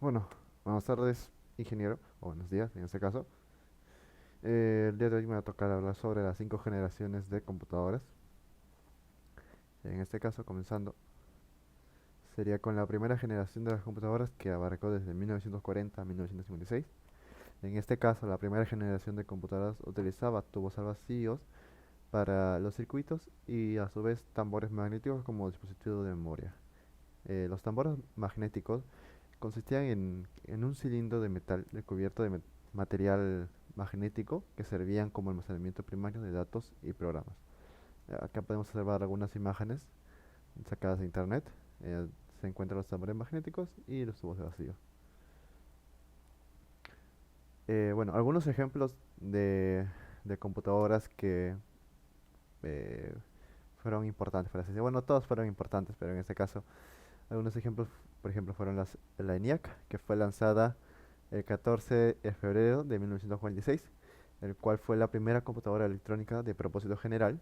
Bueno, buenas tardes, ingeniero, o buenos días en este caso. El día de hoy me va a tocar hablar sobre las cinco generaciones de computadoras. En este caso, comenzando, sería con la primera generación de las computadoras que abarcó desde 1940 a 1956. En este caso, la primera generación de computadoras utilizaba tubos al vacío para los circuitos y a su vez tambores magnéticos como dispositivo de memoria. Los tambores magnéticos consistían en un cilindro de metal recubierto de material magnético que servían como almacenamiento primario de datos y programas. Acá podemos observar algunas imágenes sacadas de internet. Eh, Se encuentran los tambores magnéticos y los tubos de vacío. Bueno, algunos ejemplos de computadoras que eh, fueron importantes, por así decirlo. Bueno, todos fueron importantes, pero en este caso, algunos ejemplos, por ejemplo, fueron la ENIAC, que fue lanzada el 14 de febrero de 1946, el cual fue la primera computadora electrónica de propósito general.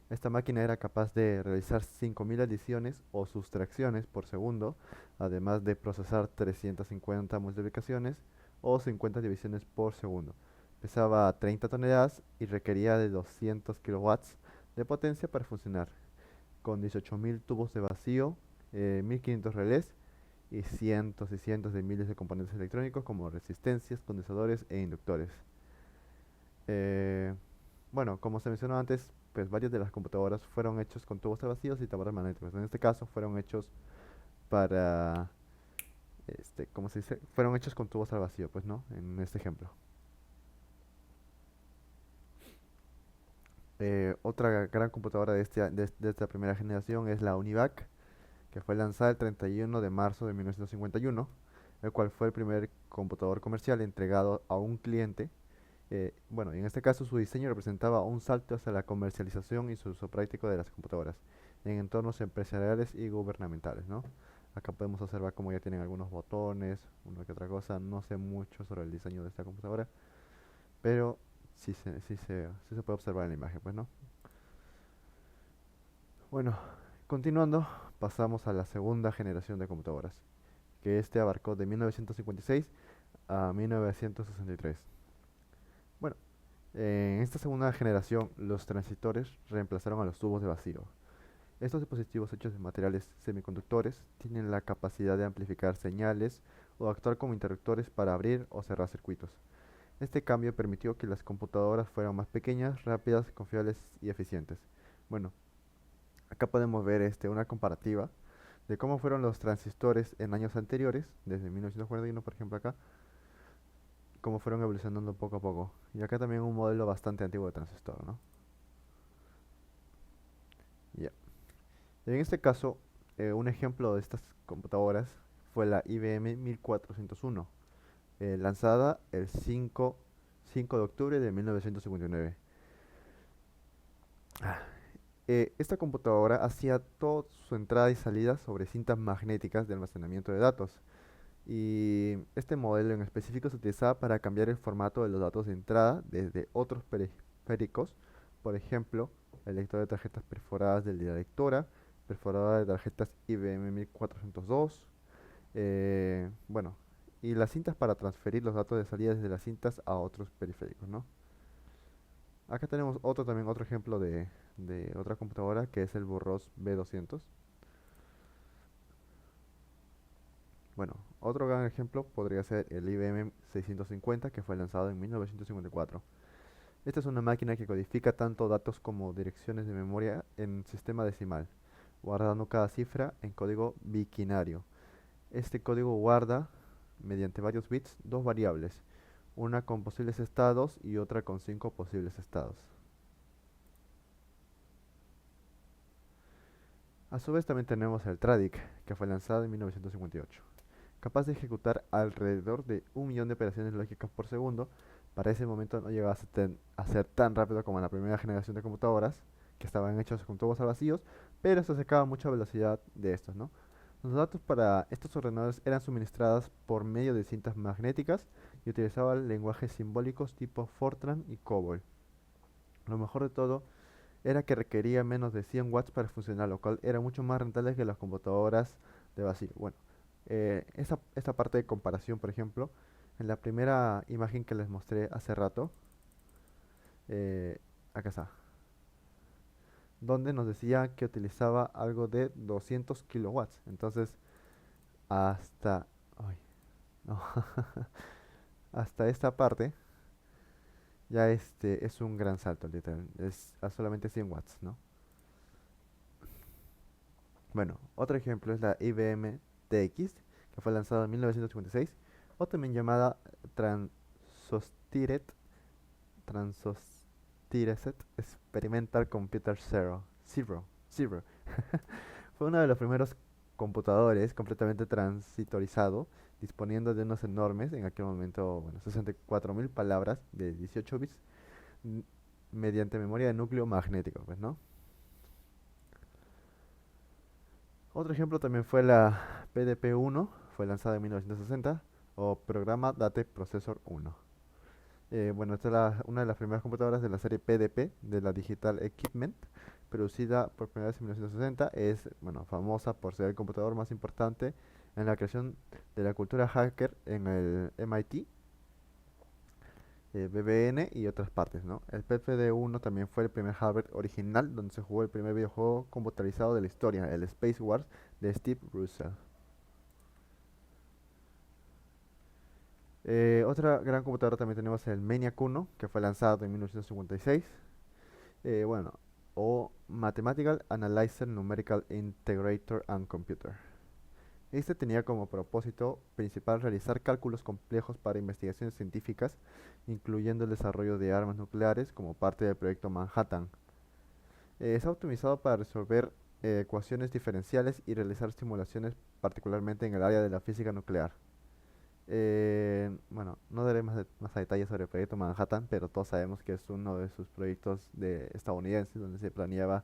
Esta máquina era capaz de realizar 5000 adiciones o sustracciones por segundo, además de procesar 350 multiplicaciones o 50 divisiones por segundo. Pesaba 30 toneladas y requería de 200 kilowatts de potencia para funcionar, con 18.000 tubos de vacío, 1500 relés y cientos de miles de componentes electrónicos como resistencias, condensadores e inductores. Eh, bueno, como se mencionó antes, pues varias de las computadoras fueron hechos con tubos de vacíos y tambores magnéticos. En este caso fueron hechos para, ¿cómo se dice? Fueron hechos con tubos al vacío, pues no, en este ejemplo. Otra gran computadora de esta primera generación es la UNIVAC, que fue lanzada el 31 de marzo de 1951, el cual fue el primer computador comercial entregado a un cliente. Bueno, en este caso su diseño representaba un salto hacia la comercialización y su uso práctico de las computadoras en entornos empresariales y gubernamentales, ¿no? Acá podemos observar cómo ya tienen algunos botones, una que otra cosa. No sé mucho sobre el diseño de esta computadora, pero sí se puede observar en la imagen, pues, ¿no? Bueno, continuando, pasamos a la segunda generación de computadoras, que este abarcó de 1956 a 1963. Bueno, en esta segunda generación, los transistores reemplazaron a los tubos de vacío. Estos dispositivos hechos de materiales semiconductores tienen la capacidad de amplificar señales o actuar como interruptores para abrir o cerrar circuitos. Este cambio permitió que las computadoras fueran más pequeñas, rápidas, confiables y eficientes. Bueno, acá podemos ver una comparativa de cómo fueron los transistores en años anteriores, desde 1941 por ejemplo acá, cómo fueron evolucionando poco a poco. Y acá también un modelo bastante antiguo de transistor, ¿no? Ya. En este caso, un ejemplo de estas computadoras fue la IBM 1401, lanzada el 5 de octubre de 1959. Ah, Esta computadora hacía toda su entrada y salida sobre cintas magnéticas de almacenamiento de datos. Y este modelo en específico se utilizaba para cambiar el formato de los datos de entrada desde otros periféricos, por ejemplo, el lector de tarjetas perforadas de la lectora, perforadora de tarjetas IBM 1402, bueno, y las cintas para transferir los datos de salida desde las cintas a otros periféricos, ¿no? Acá tenemos otro ejemplo de otra computadora que es el Burroughs B200. Bueno, otro gran ejemplo podría ser el IBM 650 que fue lanzado en 1954. Esta es una máquina que codifica tanto datos como direcciones de memoria en sistema decimal, guardando cada cifra en código biquinario. Este código guarda, mediante varios bits, dos variables, una con posibles estados y otra con cinco posibles estados. A su vez también tenemos el TRADIC, que fue lanzado en 1958, capaz de ejecutar alrededor de 1 millón de operaciones lógicas por segundo. Para ese momento no llegaba a ser tan rápido como en la primera generación de computadoras, que estaban hechos con tubos al vacíos, pero se sacaba mucha velocidad de estos, ¿no? Los datos para estos ordenadores eran suministrados por medio de cintas magnéticas y utilizaban lenguajes simbólicos tipo Fortran y COBOL. Lo mejor de todo era que requería menos de 100 watts para funcionar, lo cual era mucho más rentable que las computadoras de vacío. Bueno, Esta parte de comparación, por ejemplo, en la primera imagen que les mostré hace rato, eh, acá está, donde nos decía que utilizaba algo de 200 kilowatts. Entonces, hasta, ay, no, hasta esta parte ya este es un gran salto, literal. Es a solamente 100 watts, ¿no? Bueno, otro ejemplo es la IBM TX, que fue lanzada en 1956, o también llamada Transostirec Transostirec Experimental Computer Zero. Fue uno de los primeros computadores completamente transitorizado, disponiendo de unos enormes, en aquel momento, bueno, 64.000 palabras de 18 bits, n- mediante memoria de núcleo magnético, pues, ¿no? Otro ejemplo también fue la PDP-1, fue lanzada en 1960, o Programa Date Processor 1. Bueno, esta es una de las primeras computadoras de la serie PDP, de la Digital Equipment, producida por primera vez en 1960. Es, bueno, famosa por ser el computador más importante en la creación de la cultura hacker en el MIT, BBN y otras partes, ¿no? El PPD-1 también fue el primer hardware original donde se jugó el primer videojuego computarizado de la historia, el Space Wars de Steve Russell. Otra gran computadora también tenemos el MENIAC 1, que fue lanzado en 1956. Bueno, o Mathematical Analyzer Numerical Integrator and Computer. Este tenía como propósito principal realizar cálculos complejos para investigaciones científicas, incluyendo el desarrollo de armas nucleares como parte del proyecto Manhattan. Está optimizado para resolver ecuaciones diferenciales y realizar simulaciones, particularmente en el área de la física nuclear. Bueno, no daré más detalles sobre el proyecto Manhattan, pero todos sabemos que es uno de sus proyectos estadounidenses donde se planeaba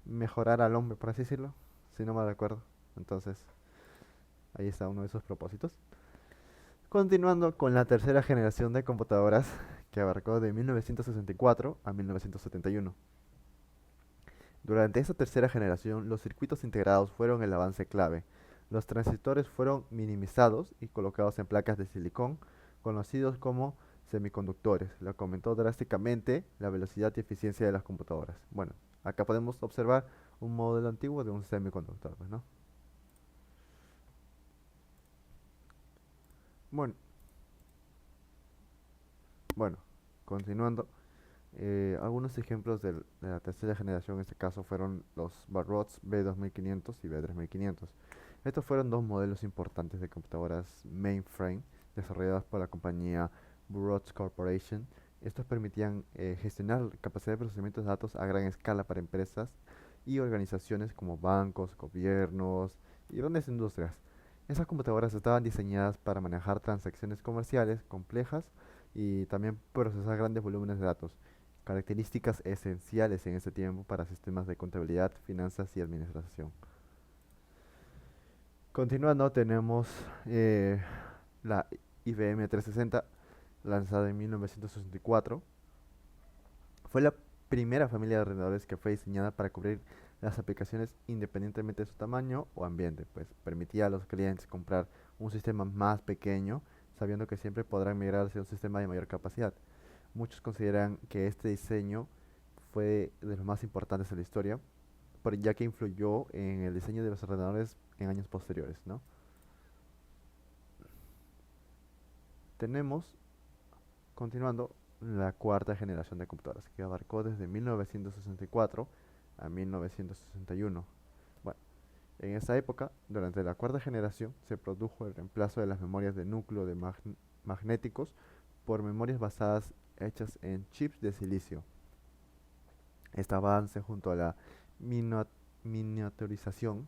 mejorar al hombre, por así decirlo, si no me recuerdo. Entonces, ahí está uno de sus propósitos. Continuando con la tercera generación de computadoras, que abarcó de 1964 a 1971. Durante esta tercera generación, los circuitos integrados fueron el avance clave. Los transistores fueron minimizados y colocados en placas de silicón, conocidos como semiconductores, lo que aumentó drásticamente la velocidad y eficiencia de las computadoras. Bueno, acá podemos observar un modelo antiguo de un semiconductor, pues, ¿no? Bueno, bueno, continuando, algunos ejemplos de la tercera generación en este caso fueron los Barrots B2500 y B3500. Estos fueron dos modelos importantes de computadoras mainframe desarrolladas por la compañía Burroughs Corporation. Estos permitían gestionar capacidad de procesamiento de datos a gran escala para empresas y organizaciones como bancos, gobiernos y grandes industrias. Esas computadoras estaban diseñadas para manejar transacciones comerciales complejas y también procesar grandes volúmenes de datos, características esenciales en ese tiempo para sistemas de contabilidad, finanzas y administración. Continuando, tenemos la IBM 360, lanzada en 1964. Fue la primera familia de ordenadores que fue diseñada para cubrir las aplicaciones independientemente de su tamaño o ambiente, pues permitía a los clientes comprar un sistema más pequeño, sabiendo que siempre podrán migrar hacia un sistema de mayor capacidad. Muchos consideran que este diseño fue de los más importantes de la historia, ya que influyó en el diseño de los ordenadores en años posteriores, ¿no? Tenemos, continuando, la cuarta generación de computadoras, que abarcó desde 1964 a 1961. Bueno, en esa época, durante la cuarta generación, se produjo el reemplazo de las memorias de núcleo de magnéticos por memorias basadas hechas en chips de silicio. Este avance, junto a la minua- miniaturización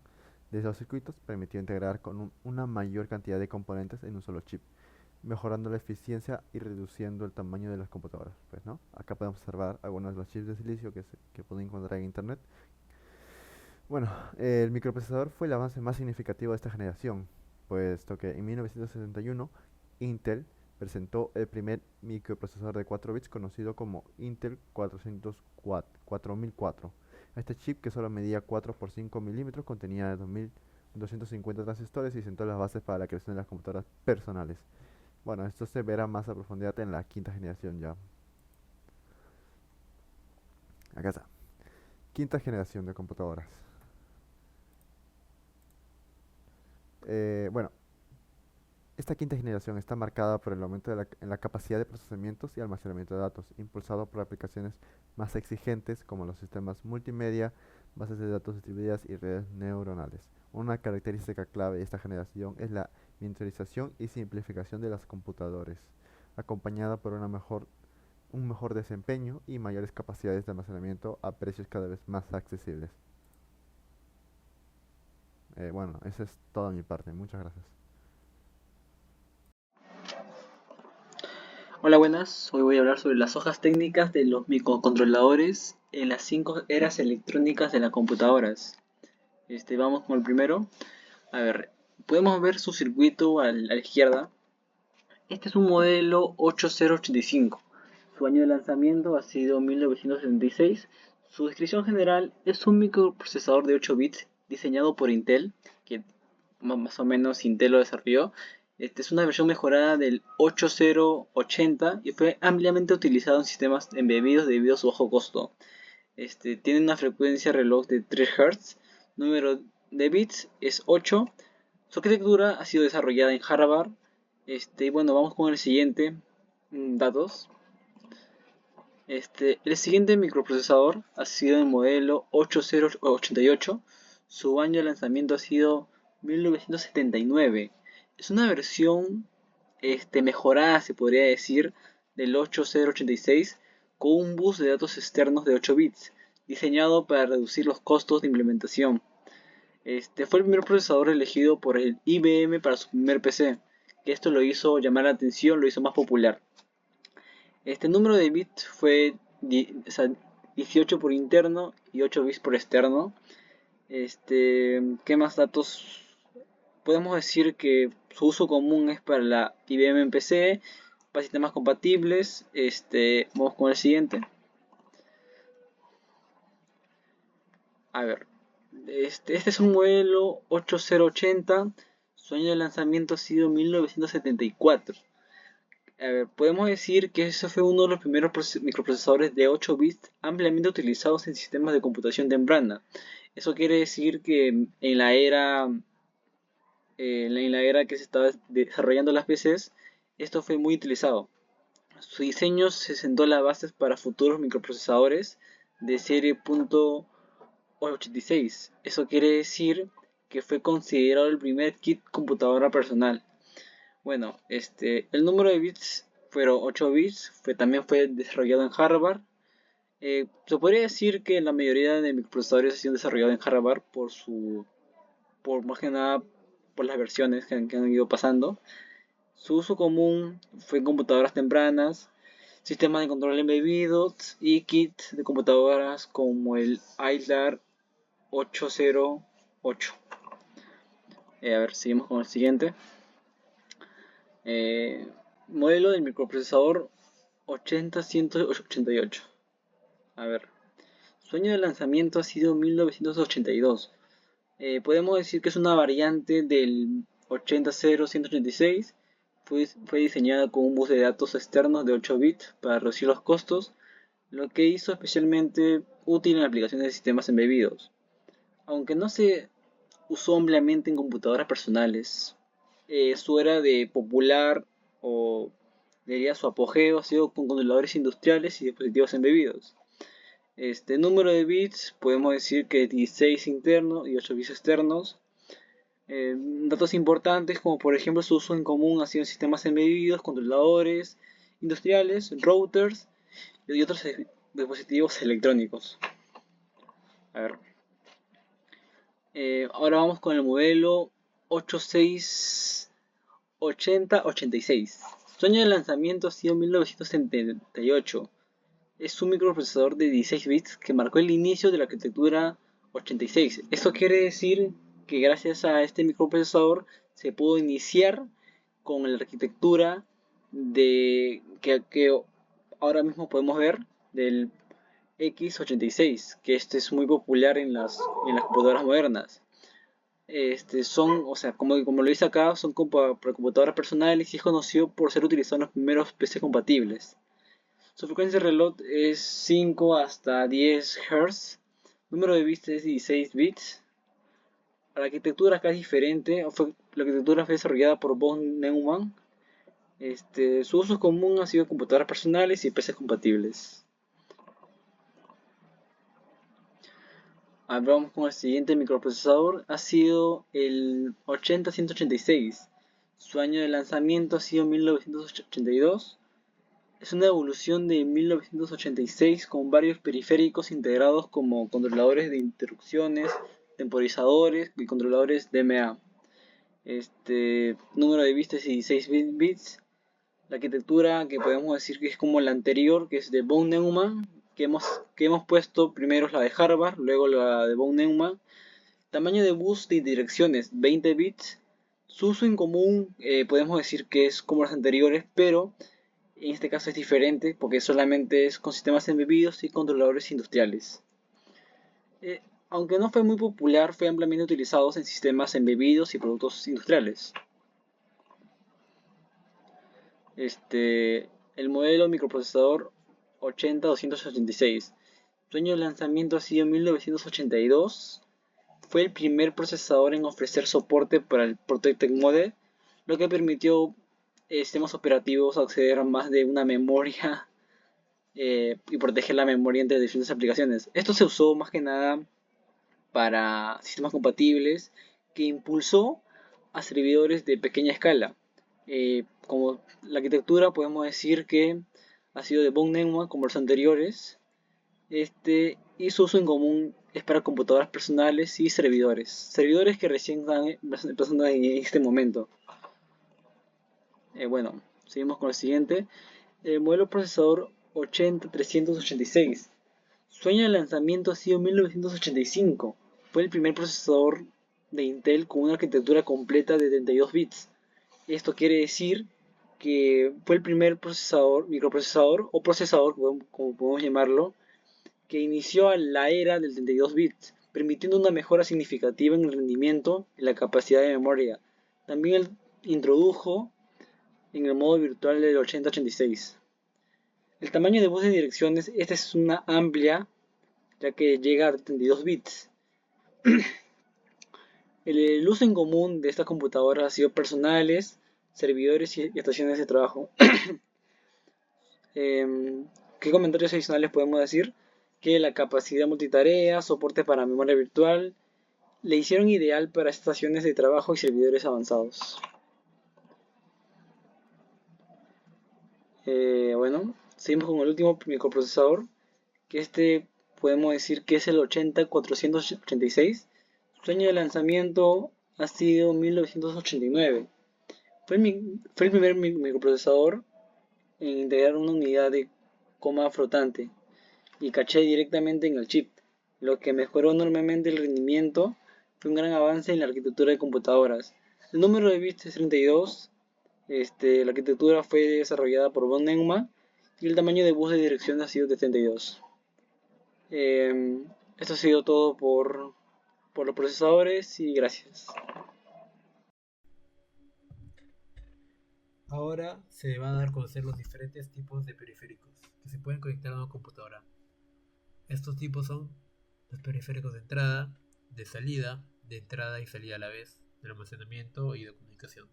de los circuitos, permitió integrar con una mayor cantidad de componentes en un solo chip, mejorando la eficiencia y reduciendo el tamaño de las computadoras. Pues, ¿no? Acá podemos observar algunos de los chips de silicio que pueden encontrar en internet. Bueno, el microprocesador fue el avance más significativo de esta generación, puesto que en 1971 Intel presentó el primer microprocesador de 4 bits conocido como Intel 4004. Este chip, que solo medía 4 por 5 milímetros, contenía 250 transistores y sentó las bases para la creación de las computadoras personales. Bueno, esto se verá más a profundidad en la quinta generación ya. Acá está. Quinta generación de computadoras. Bueno, esta quinta generación está marcada por el aumento en la capacidad de procesamientos y almacenamiento de datos, impulsado por aplicaciones más exigentes como los sistemas multimedia, bases de datos distribuidas y redes neuronales. Una característica clave de esta generación es la miniaturización y simplificación de los computadores, acompañada por un mejor desempeño y mayores capacidades de almacenamiento a precios cada vez más accesibles. Bueno, esa es toda mi parte. Muchas gracias. Hola, buenas. Hoy voy a hablar sobre las hojas técnicas de los microcontroladores en las 5 eras electrónicas de las computadoras. Vamos con el primero. A ver, podemos ver su circuito a la izquierda. Este es un modelo 8085. Su año de lanzamiento ha sido 1976. Su descripción general es un microprocesador de 8 bits diseñado por Intel, que más o menos Intel lo desarrolló. Es una versión mejorada del 8080 y fue ampliamente utilizado en sistemas embebidos debido a su bajo costo. Tiene una frecuencia reloj de 3 Hz, número de bits es 8. Su arquitectura ha sido desarrollada en Harvard. Bueno, vamos con el siguiente. Datos. El siguiente microprocesador ha sido el modelo 8088. Su año de lanzamiento ha sido 1979. Es una versión mejorada, se podría decir, del 8086 con un bus de datos externos de 8 bits, diseñado para reducir los costos de implementación. Fue el primer procesador elegido por el IBM para su primer PC, que esto lo hizo llamar la atención, lo hizo más popular. Este número de bits fue 18 por interno y 8 bits por externo. ¿Qué más datos? Podemos decir que su uso común es para la IBM en PC, para sistemas compatibles. Vamos con el siguiente. A ver, este es un modelo 8080. Su año de lanzamiento ha sido 1974. A ver, podemos decir que ese fue uno de los primeros microprocesadores de 8 bits ampliamente utilizados en sistemas de computación temprana. Eso quiere decir que en la era que se estaba desarrollando las PCs, esto fue muy utilizado. Su diseño se sentó las bases para futuros microprocesadores de serie .86. Eso quiere decir que fue considerado el primer kit computadora personal. Bueno, el número de bits fueron 8 bits, también fue desarrollado en Harvard. Se podría decir que la mayoría de microprocesadores han sido desarrollados en Harvard por más que nada por las versiones que han ido pasando. Su uso común fue en computadoras tempranas, sistemas de control embebidos y kits de computadoras como el ILAR 808. A ver, seguimos con el siguiente. Eh, Modelo del microprocesador 80188. A ver, su año de lanzamiento ha sido 1982. Podemos decir que es una variante del 80186. Fue diseñada con un bus de datos externos de 8 bits para reducir los costos, lo que hizo especialmente útil en aplicaciones de sistemas embebidos. Aunque no se usó ampliamente en computadoras personales, su era de popular o diría su apogeo ha sido con controladores industriales y dispositivos embebidos. Número de bits podemos decir que 16 internos y 8 bits externos. Datos importantes como por ejemplo su uso en común ha sido en sistemas embebidos, controladores industriales, routers y otros dispositivos electrónicos. A ver. Ahora vamos con el modelo 868086. Su año de lanzamiento ha sido 1978. Es un microprocesador de 16 bits que marcó el inicio de la arquitectura 86. Esto quiere decir que gracias a este microprocesador se pudo iniciar con la arquitectura que ahora mismo podemos ver del x86, que este es muy popular en las computadoras modernas. son, o sea, como lo dice acá, son para computadoras personales y es conocido por ser utilizado en los primeros PC compatibles. Su frecuencia de reloj es 5 hasta 10 Hz. Número de bits es 16 bits. La arquitectura acá es diferente. La arquitectura fue desarrollada por von Neumann. Su uso común ha sido en computadoras personales y PCs compatibles. Ahora vamos con el siguiente microprocesador. Ha sido el 80186. Su año de lanzamiento ha sido 1982. Es una evolución de 1986 con varios periféricos integrados como controladores de interrupciones, temporizadores y controladores DMA. Número de bits es 16 bits. La arquitectura que podemos decir que es como la anterior, que es de von Neumann, que hemos puesto primero la de Harvard, luego la de von Neumann. Tamaño de bus de direcciones 20 bits. Su uso en común podemos decir que es como las anteriores, pero en este caso es diferente porque solamente es con sistemas embebidos y controladores industriales. Aunque no fue muy popular, fue ampliamente utilizado en sistemas embebidos y productos industriales. El modelo microprocesador 80286. Su año de lanzamiento ha sido 1982. Fue el primer procesador en ofrecer soporte para el Protected Mode, lo que permitió sistemas operativos acceder a más de una memoria y proteger la memoria entre diferentes aplicaciones. Esto se usó más que nada para sistemas compatibles que impulsó a servidores de pequeña escala. Como la arquitectura podemos decir que ha sido de von Neumann como los anteriores, y su uso en común es para computadoras personales y servidores que recién están empezando en este momento. Bueno, seguimos con el siguiente. El modelo procesador 80386. Su año de lanzamiento ha sido 1985. Fue el primer procesador de Intel con una arquitectura completa de 32 bits. Esto quiere decir que fue el primer microprocesador o procesador, como podemos llamarlo, que inició la era del 32 bits, permitiendo una mejora significativa en el rendimiento y la capacidad de memoria. También introdujo en el modo virtual del 8086. El tamaño de bus de direcciones, esta es una amplia, ya que llega a 32 bits. El uso en común de estas computadoras ha sido personales, servidores y estaciones de trabajo. ¿Qué comentarios adicionales podemos decir? Que la capacidad multitarea, soporte para memoria virtual, le hicieron ideal para estaciones de trabajo y servidores avanzados. Bueno, seguimos con el último microprocesador, que podemos decir que es el 80486. Su año de lanzamiento ha sido 1989. Fue el primer microprocesador en integrar una unidad de coma flotante y caché directamente en el chip, lo que mejoró enormemente el rendimiento. Fue un gran avance en la arquitectura de computadoras. El número de bits es 32. La arquitectura fue desarrollada por von Neumann y el tamaño de bus de dirección ha sido de 32. Esto ha sido todo por los procesadores y gracias. Ahora se van a dar a conocer los diferentes tipos de periféricos que se pueden conectar a una computadora. Estos tipos son los periféricos de entrada y salida a la vez, de almacenamiento y de comunicación.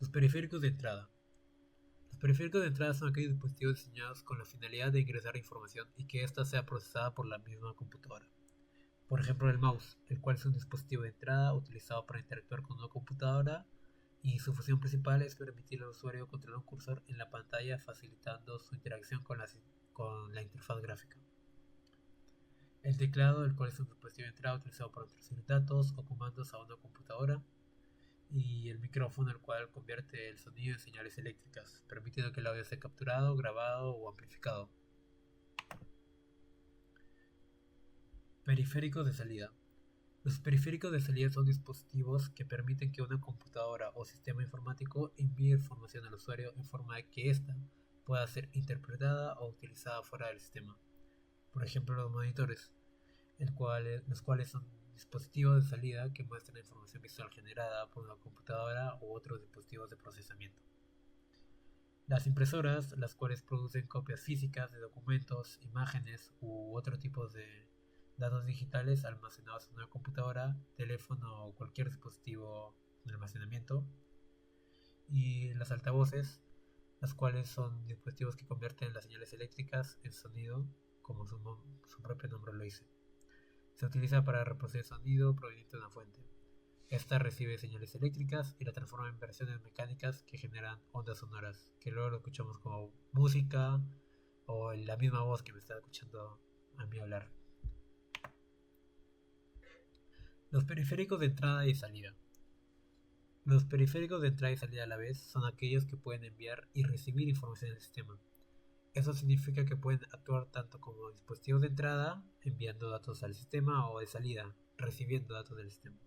Los periféricos de entrada. Los periféricos de entrada son aquellos dispositivos diseñados con la finalidad de ingresar información y que ésta sea procesada por la misma computadora. Por ejemplo, el mouse, el cual es un dispositivo de entrada utilizado para interactuar con una computadora y su función principal es permitir al usuario controlar un cursor en la pantalla facilitando su interacción con la interfaz gráfica. El teclado, el cual es un dispositivo de entrada utilizado para introducir datos o comandos a una computadora. Y el micrófono, el cual convierte el sonido en señales eléctricas, permitiendo que el audio sea capturado, grabado o amplificado. Periféricos de salida. Los periféricos de salida son dispositivos que permiten que una computadora o sistema informático envíe información al usuario en forma de que ésta pueda ser interpretada o utilizada fuera del sistema. Por ejemplo, los monitores, los cuales son dispositivos de salida que muestran información visual generada por una computadora u otros dispositivos de procesamiento. Las impresoras, las cuales producen copias físicas de documentos, imágenes u otro tipo de datos digitales almacenados en una computadora, teléfono o cualquier dispositivo de almacenamiento. Y las altavoces, las cuales son dispositivos que convierten las señales eléctricas en sonido, como su propio nombre lo dice. Se utiliza para reproducir sonido proveniente de una fuente. Esta recibe señales eléctricas y la transforma en versiones mecánicas que generan ondas sonoras, que luego lo escuchamos como música o la misma voz que me está escuchando a mí hablar. Los periféricos de entrada y salida. Los periféricos de entrada y salida a la vez son aquellos que pueden enviar y recibir información del sistema. Eso significa que pueden actuar tanto como dispositivos de entrada, enviando datos al sistema, o de salida, recibiendo datos del sistema.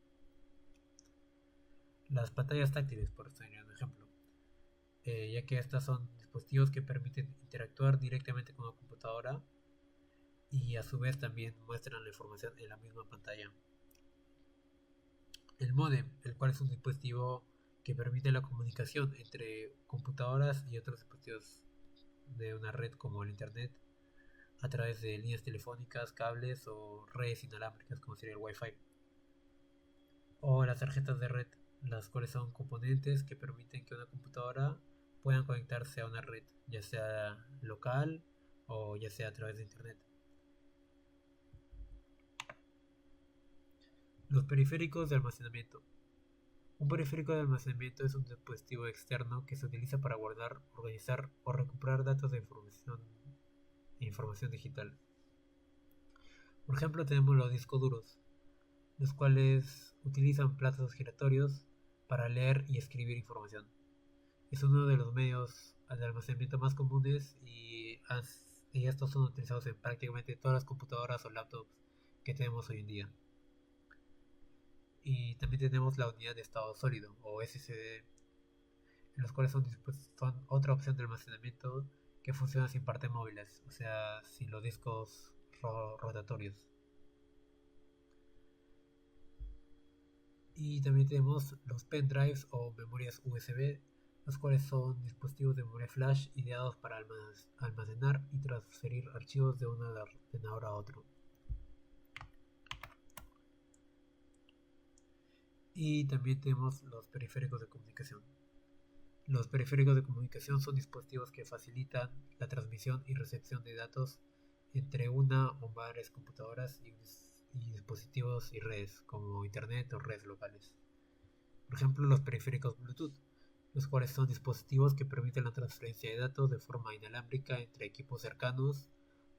Las pantallas táctiles, por tener un ejemplo, ya que estas son dispositivos que permiten interactuar directamente con la computadora y a su vez también muestran la información en la misma pantalla. El módem, el cual es un dispositivo que permite la comunicación entre computadoras y otros dispositivos de una red como el internet a través de líneas telefónicas, cables o redes inalámbricas como sería el Wi-Fi. O las tarjetas de red, las cuales son componentes que permiten que una computadora pueda conectarse a una red, ya sea local o ya sea a través de internet. Los periféricos de almacenamiento. Un periférico de almacenamiento es un dispositivo externo que se utiliza para guardar, organizar o recuperar datos de información digital. Por ejemplo, tenemos los discos duros, los cuales utilizan platos giratorios para leer y escribir información. Es uno de los medios de almacenamiento más comunes y estos son utilizados en prácticamente todas las computadoras o laptops que tenemos hoy en día. Y también tenemos la unidad de estado sólido o SSD, en los cuales son otra opción de almacenamiento que funciona sin partes móviles, o sea, sin los discos rotatorios. Y también tenemos los pendrives o memorias USB, los cuales son dispositivos de memoria flash ideados para almacenar y transferir archivos de un ordenador a otro. Y también tenemos los periféricos de comunicación. Los periféricos de comunicación son dispositivos que facilitan la transmisión y recepción de datos entre una o varias computadoras y dispositivos y redes, como internet o redes locales. Por ejemplo, los periféricos Bluetooth, los cuales son dispositivos que permiten la transferencia de datos de forma inalámbrica entre equipos cercanos,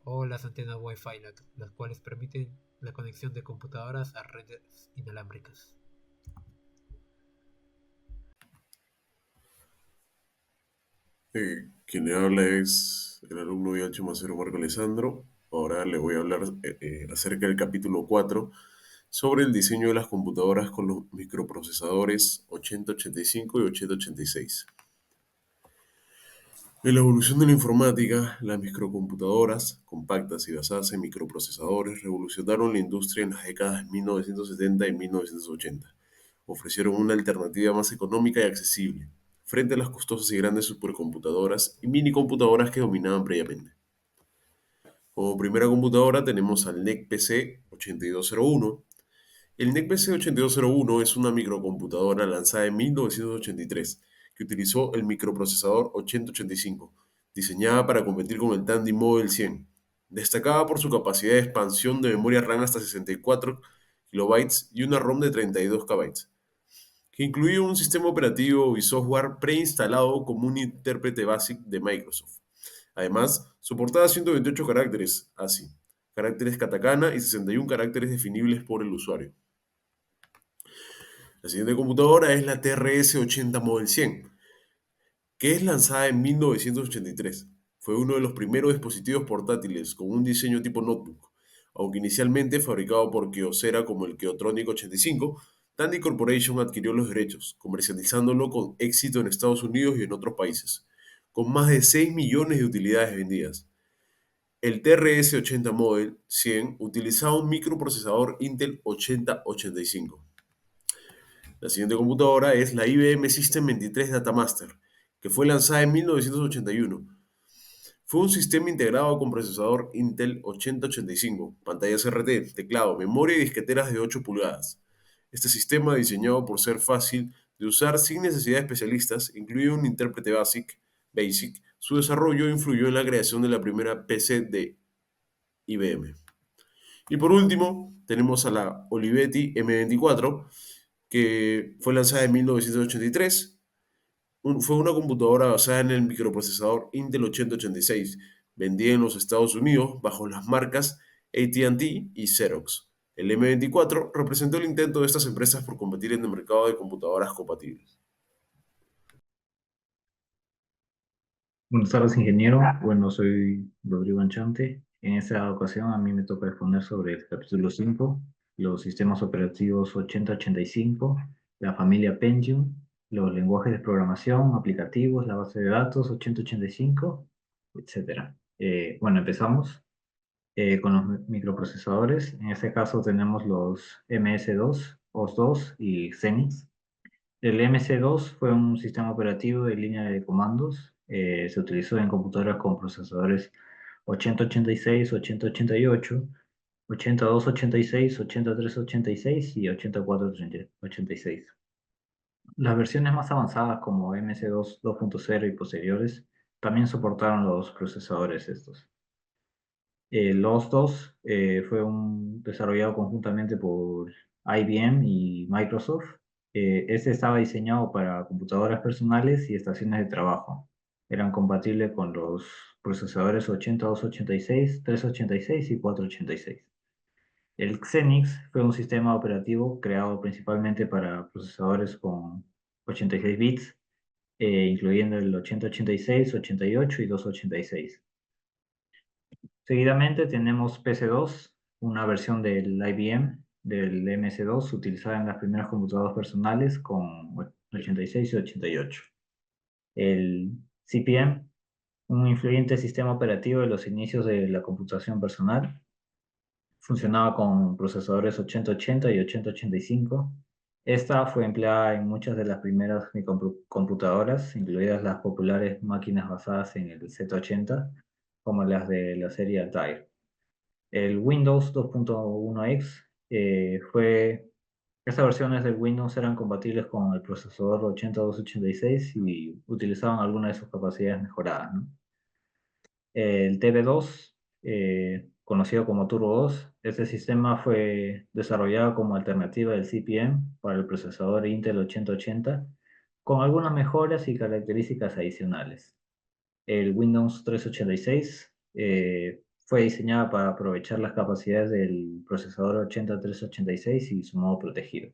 o las antenas Wi-Fi, las cuales permiten la conexión de computadoras a redes inalámbricas. Quien le habla es el alumno IH Macero Marco Alessandro. Ahora le voy a hablar acerca del capítulo 4 sobre el diseño de las computadoras con los microprocesadores 8085 y 8086. En la evolución de la informática, las microcomputadoras compactas y basadas en microprocesadores revolucionaron la industria en las décadas 1970 y 1980. Ofrecieron una alternativa más económica y accesible frente a las costosas y grandes supercomputadoras y minicomputadoras que dominaban previamente. Como primera computadora tenemos al NEC PC 8201. El NEC PC 8201 es una microcomputadora lanzada en 1983 que utilizó el microprocesador 8085, diseñada para competir con el Tandy Model 100. Destacaba por su capacidad de expansión de memoria RAM hasta 64 kilobytes y una ROM de 32 KB, que incluía un sistema operativo y software preinstalado como un intérprete BASIC de Microsoft. Además, soportaba 128 caracteres ASCII, caracteres katakana y 61 caracteres definibles por el usuario. La siguiente computadora es la TRS-80 Model 100, que es lanzada en 1983. Fue uno de los primeros dispositivos portátiles con un diseño tipo notebook, aunque inicialmente fabricado por Kyocera como el Kyotronic 85. Tandy Corporation adquirió los derechos, comercializándolo con éxito en Estados Unidos y en otros países, con más de 6 millones de utilidades vendidas. El TRS-80 Model 100 utilizaba un microprocesador Intel 8085. La siguiente computadora es la IBM System 23 Datamaster, que fue lanzada en 1981. Fue un sistema integrado con procesador Intel 8085, pantalla CRT, teclado, memoria y disqueteras de 8 pulgadas. Este sistema, diseñado por ser fácil de usar sin necesidad de especialistas, incluía un intérprete BASIC. Su desarrollo influyó en la creación de la primera PC de IBM. Y por último, tenemos a la Olivetti M24, que fue lanzada en 1983. Fue una computadora basada en el microprocesador Intel 8086, vendida en los Estados Unidos bajo las marcas AT&T y Xerox. El M24 representó el intento de estas empresas por competir en el mercado de computadoras compatibles. Buenas tardes, ingeniero. Bueno, soy Rodrigo Anchante. En esta ocasión a mí me toca exponer sobre el capítulo 5, los sistemas operativos 8085, la familia Pentium, los lenguajes de programación, aplicativos, la base de datos 8085, etcétera. Bueno, empezamos con los microprocesadores. En este caso tenemos los MS2, OS2 y Xenix. El MC2 fue un sistema operativo de línea de comandos. Se utilizó en computadoras con procesadores 8086, 8088, 8286, 8386 y 8486. Las versiones más avanzadas como MC2 2.0 y posteriores también soportaron los procesadores estos. El OS2 fue desarrollado conjuntamente por IBM y Microsoft. Este estaba diseñado para computadoras personales y estaciones de trabajo. Eran compatibles con los procesadores 8286, 386 y 486. El Xenix fue un sistema operativo creado principalmente para procesadores con 86 bits, incluyendo el 8086, 88 y 286. Seguidamente tenemos PC2, una versión del IBM, del MS2, utilizada en las primeras computadoras personales con 86 y 88. El CP/M, un influyente sistema operativo de los inicios de la computación personal, funcionaba con procesadores 8080 y 8085. Esta fue empleada en muchas de las primeras computadoras, incluidas las populares máquinas basadas en el Z80, como las de la serie Altair. El Windows 2.1x estas versiones del Windows eran compatibles con el procesador 8286 y utilizaban algunas de sus capacidades mejoradas, ¿no? El TB2, conocido como Turbo 2, este sistema fue desarrollado como alternativa del CP/M para el procesador Intel 8080, con algunas mejoras y características adicionales. El Windows 386 fue diseñado para aprovechar las capacidades del procesador 8386 y su modo protegido.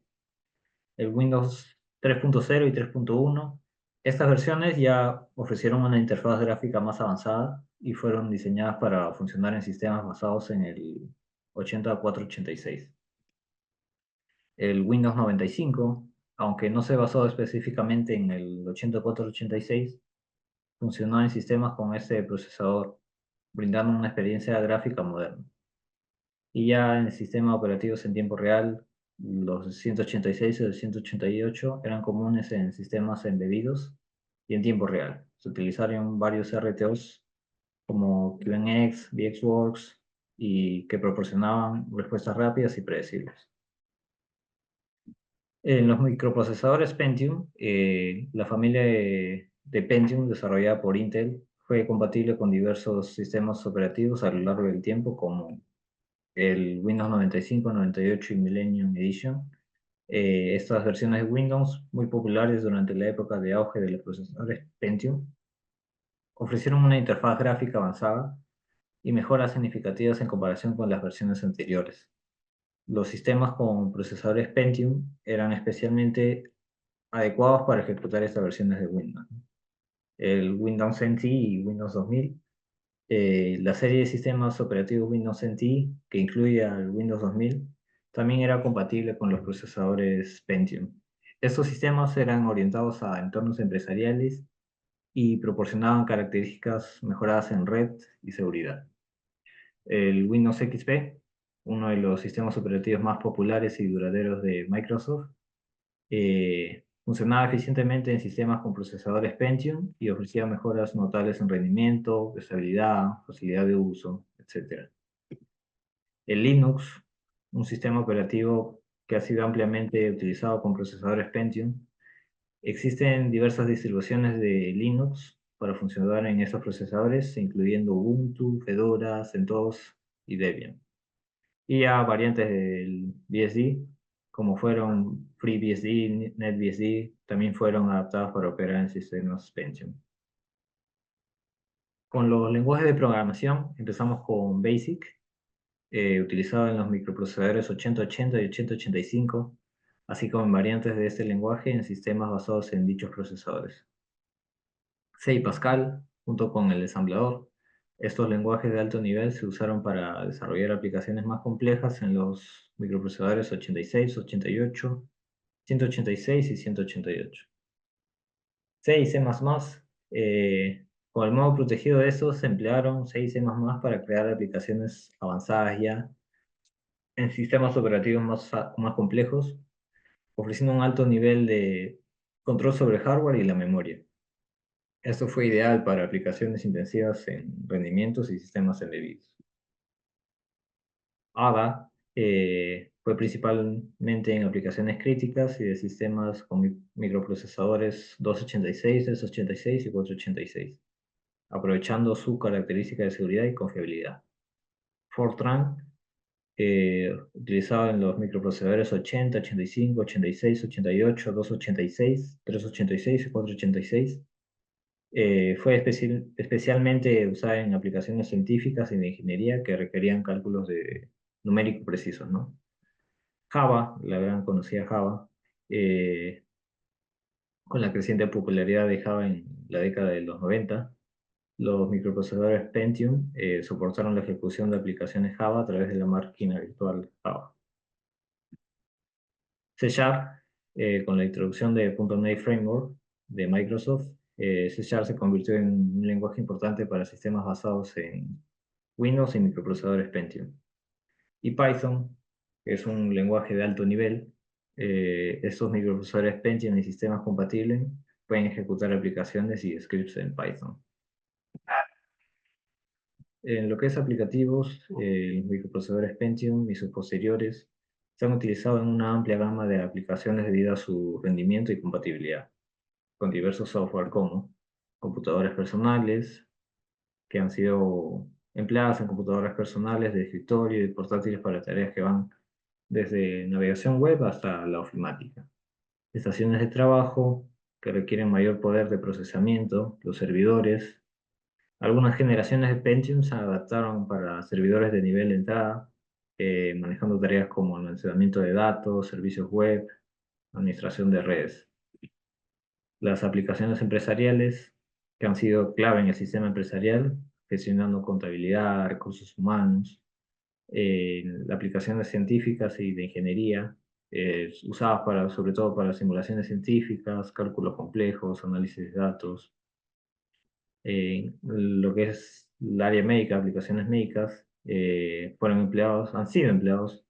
El Windows 3.0 y 3.1, estas versiones ya ofrecieron una interfaz gráfica más avanzada y fueron diseñadas para funcionar en sistemas basados en el 8486. El Windows 95, aunque no se basó específicamente en el 8486, funcionó en sistemas con este procesador, brindando una experiencia gráfica moderna. Y ya en sistemas operativos en tiempo real, los 186 y los 188 eran comunes en sistemas embebidos y en tiempo real. Se utilizaron varios RTOs como QNX, VxWorks, y que proporcionaban respuestas rápidas y predecibles. En los microprocesadores Pentium, la familia de Pentium desarrollada por Intel fue compatible con diversos sistemas operativos a lo largo del tiempo, como el Windows 95, 98 y Millennium Edition. Estas versiones de Windows, muy populares durante la época de auge de los procesadores Pentium, ofrecieron una interfaz gráfica avanzada y mejoras significativas en comparación con las versiones anteriores. Los sistemas con procesadores Pentium eran especialmente adecuados para ejecutar estas versiones de Windows. El Windows NT y Windows 2000. La serie de sistemas operativos Windows NT, que incluye al Windows 2000, también era compatible con los procesadores Pentium. Estos sistemas eran orientados a entornos empresariales y proporcionaban características mejoradas en red y seguridad. el Windows XP, uno de los sistemas operativos más populares y duraderos de Microsoft. Funcionaba eficientemente en sistemas con procesadores Pentium y ofrecía mejoras notables en rendimiento, estabilidad, facilidad de uso, etc. El Linux, un sistema operativo que ha sido ampliamente utilizado con procesadores Pentium. Existen diversas distribuciones de Linux para funcionar en estos procesadores, incluyendo Ubuntu, Fedora, CentOS y Debian. Y a variantes del BSD, como fueron FreeBSD, NetBSD, también fueron adaptadas para operar en sistemas Pentium. Con los lenguajes de programación empezamos con BASIC, utilizado en los microprocesadores 8080 y 8085, así como en variantes de este lenguaje en sistemas basados en dichos procesadores. C y Pascal, junto con el ensamblador. Estos lenguajes de alto nivel se usaron para desarrollar aplicaciones más complejas en los microprocesadores 86, 88, 186 y 188. C y C++, con el modo protegido de estos, se emplearon C y C++ para crear aplicaciones avanzadas ya en sistemas operativos más complejos, ofreciendo un alto nivel de control sobre el hardware y la memoria. Esto fue ideal para aplicaciones intensivas en rendimientos y sistemas embebidos. ADA fue principalmente en aplicaciones críticas y de sistemas con microprocesadores 286, 386 y 486, aprovechando su característica de seguridad y confiabilidad. Fortran, utilizado en los microprocesadores 80, 85, 86, 88, 286, 386 y 486, fue especialmente usada en aplicaciones científicas y de ingeniería que requerían cálculos numéricos precisos, ¿no? Java, la gran conocida Java, eh, con la creciente popularidad de Java en la década de los 90, los microprocesadores Pentium soportaron la ejecución de aplicaciones Java a través de la máquina virtual Java. C Sharp, con la introducción de .NET Framework de Microsoft, C Sharp se convirtió en un lenguaje importante para sistemas basados en Windows y microprocesadores Pentium. Y Python, que es un lenguaje de alto nivel, estos microprocesadores Pentium y sistemas compatibles pueden ejecutar aplicaciones y scripts en Python. En lo que es aplicativos, los microprocesadores Pentium y sus posteriores se han utilizado en una amplia gama de aplicaciones debido a su rendimiento y compatibilidad con diversos software como computadoras personales, que han sido empleadas en computadoras personales de escritorio y portátiles para tareas que van desde navegación web hasta la ofimática. Estaciones de trabajo que requieren mayor poder de procesamiento, los servidores. Algunas generaciones de Pentium se adaptaron para servidores de nivel de entrada, manejando tareas como almacenamiento de datos, servicios web, administración de redes. Las aplicaciones empresariales que han sido clave en el sistema empresarial, gestionando contabilidad, recursos humanos, aplicaciones científicas y de ingeniería, usadas sobre todo para simulaciones científicas, cálculos complejos, análisis de datos. Lo que es el área médica, aplicaciones médicas, han sido empleados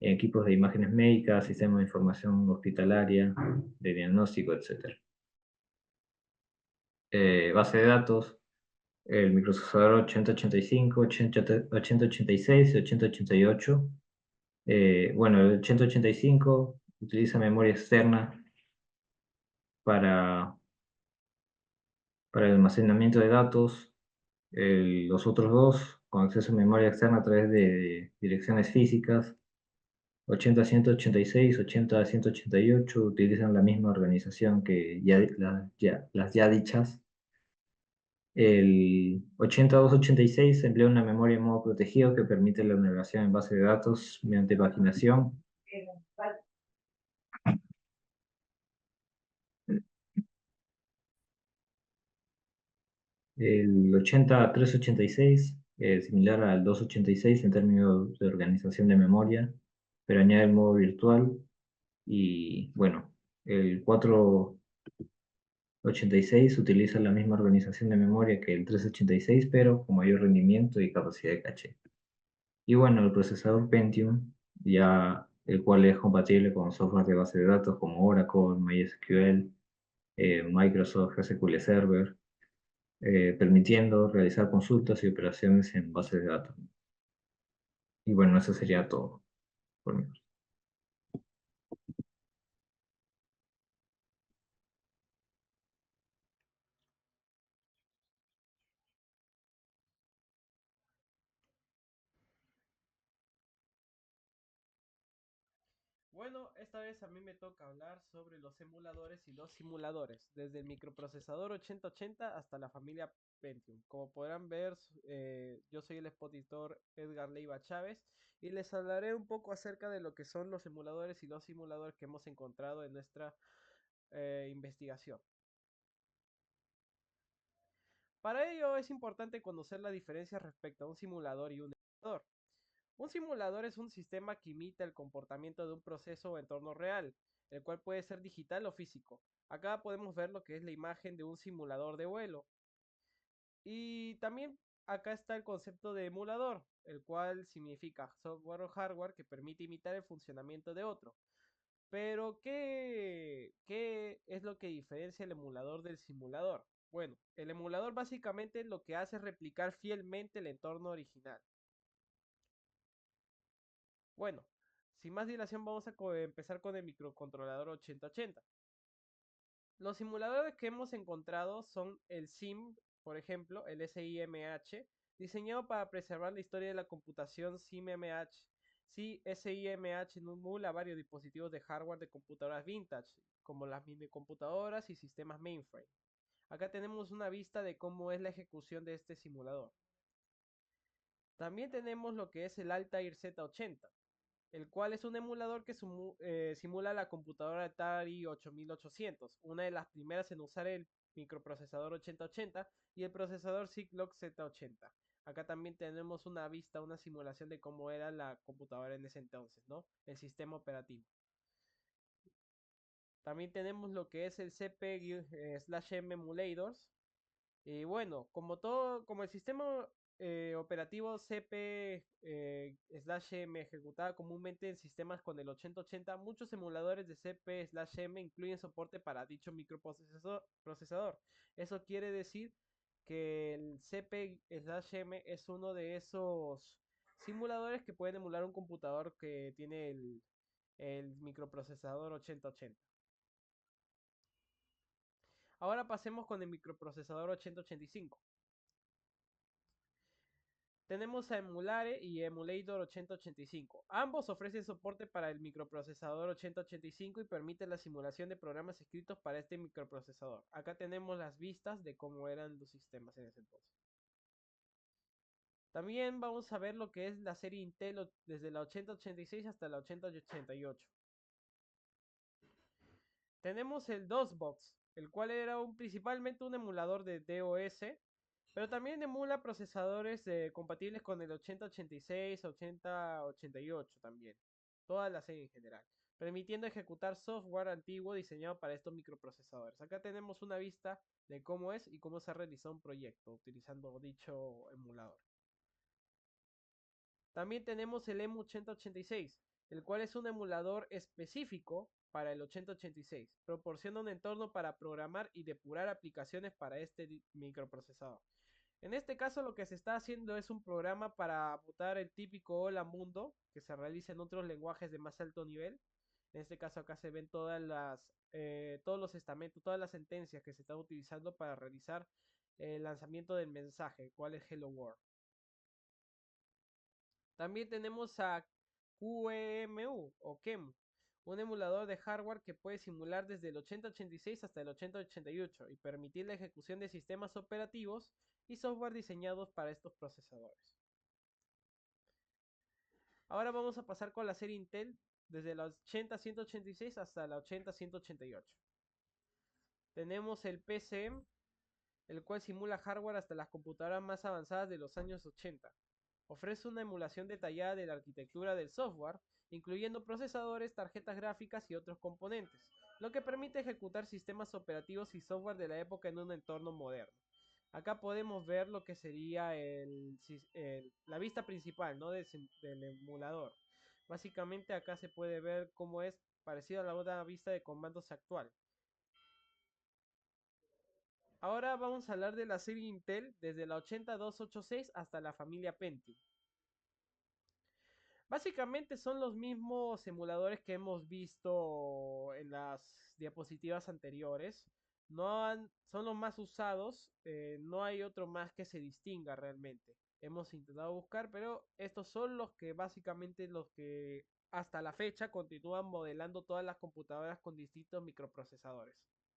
en equipos de imágenes médicas, sistemas de información hospitalaria, de diagnóstico, etc. Base de datos, el microprocesador 8085, 8086 y 8088. Bueno, el 8085 utiliza memoria externa para, para el almacenamiento de datos. Los otros dos, con acceso a memoria externa a través de direcciones físicas. 80-186, 80-188 utilizan la misma organización que las ya dichas. El 8286 emplea una memoria en modo protegido que permite la navegación en base de datos mediante paginación. El 8386 es similar al 286 en términos de organización de memoria, pero añade el modo virtual. Y bueno, el 486 utiliza la misma organización de memoria que el 386, pero con mayor rendimiento y capacidad de caché. Y bueno, el procesador Pentium, ya el cual es compatible con software de base de datos como Oracle, MySQL, Microsoft SQL Server, permitiendo realizar consultas y operaciones en bases de datos. Y bueno, eso sería todo por mí. Bueno, esta vez a mí me toca hablar sobre los emuladores y los simuladores, desde el microprocesador 8080 hasta la familia Pentium. Como podrán ver, yo soy el expositor Edgar Leiva Chávez y les hablaré un poco acerca de lo que son los emuladores y los simuladores que hemos encontrado en nuestra investigación. Para ello es importante conocer la diferencia respecto a un simulador y un emulador. Un simulador es un sistema que imita el comportamiento de un proceso o entorno real, el cual puede ser digital o físico. Acá podemos ver lo que es la imagen de un simulador de vuelo. Y también acá está el concepto de emulador, el cual significa software o hardware que permite imitar el funcionamiento de otro. Pero, ¿qué es lo que diferencia el emulador del simulador? Bueno, el emulador básicamente lo que hace es replicar fielmente el entorno original. Bueno, sin más dilación vamos a empezar con el microcontrolador 8080. Los simuladores que hemos encontrado son el SIM, por ejemplo, el SIMH, diseñado para preservar la historia de la computación SIMMH. Sí, SIMH emula varios dispositivos de hardware de computadoras vintage, como las minicomputadoras y sistemas mainframe. Acá tenemos una vista de cómo es la ejecución de este simulador. También tenemos lo que es el Altair Z80, el cual es un emulador que simula la computadora Atari 8800, una de las primeras en usar el microprocesador 8080 y el procesador Zilog Z80. Acá también tenemos una vista, una simulación de cómo era la computadora en ese entonces, ¿no? El sistema operativo. También tenemos lo que es el CP/M Emulators, y bueno, como el sistema operativo CP/M ejecutaba comúnmente en sistemas con el 8080, muchos emuladores de CP/M incluyen soporte para dicho microprocesador. Eso quiere decir que el CP/M es uno de esos simuladores que pueden emular un computador que tiene el microprocesador 8080. Ahora pasemos con el microprocesador 8085. Tenemos a Emulare y Emulator 8085. Ambos ofrecen soporte para el microprocesador 8085 y permiten la simulación de programas escritos para este microprocesador. Acá tenemos las vistas de cómo eran los sistemas en ese entonces. También vamos a ver lo que es la serie Intel desde la 8086 hasta la 8088. Tenemos el DOSBox, el cual era principalmente un emulador de DOS, pero también emula procesadores compatibles con el 8086, 8088 también, toda la serie en general, permitiendo ejecutar software antiguo diseñado para estos microprocesadores. Acá tenemos una vista de cómo es y cómo se ha realizado un proyecto utilizando dicho emulador. También tenemos el EMU 8086, el cual es un emulador específico para el 8086. Proporciona un entorno para programar y depurar aplicaciones para este microprocesador. En este caso lo que se está haciendo es un programa para botar el típico hola mundo que se realiza en otros lenguajes de más alto nivel. En este caso acá se ven todos los estamentos, todas las sentencias que se están utilizando para realizar el lanzamiento del mensaje, cuál es Hello World. También tenemos a QEMU o QEMU, un emulador de hardware que puede simular desde el 8086 hasta el 8088 y permitir la ejecución de sistemas operativos y software diseñados para estos procesadores. Ahora vamos a pasar con la serie Intel desde la 80-186 hasta la 80-188. Tenemos el PCM, el cual simula hardware hasta las computadoras más avanzadas de los años 80. Ofrece una emulación detallada de la arquitectura del software, incluyendo procesadores, tarjetas gráficas y otros componentes, lo que permite ejecutar sistemas operativos y software de la época en un entorno moderno. Acá podemos ver lo que sería la vista principal, ¿no? Del emulador. Básicamente acá se puede ver cómo es parecido a la otra vista de comandos actual. Ahora vamos a hablar de la serie Intel desde la 8286 hasta la familia Pentium. Básicamente son los mismos emuladores que hemos visto en las diapositivas anteriores. Son los más usados, no hay otro más que se distinga realmente. Hemos intentado buscar, pero estos son los que básicamente los que hasta la fecha continúan modelando todas las computadoras con distintos microprocesadores.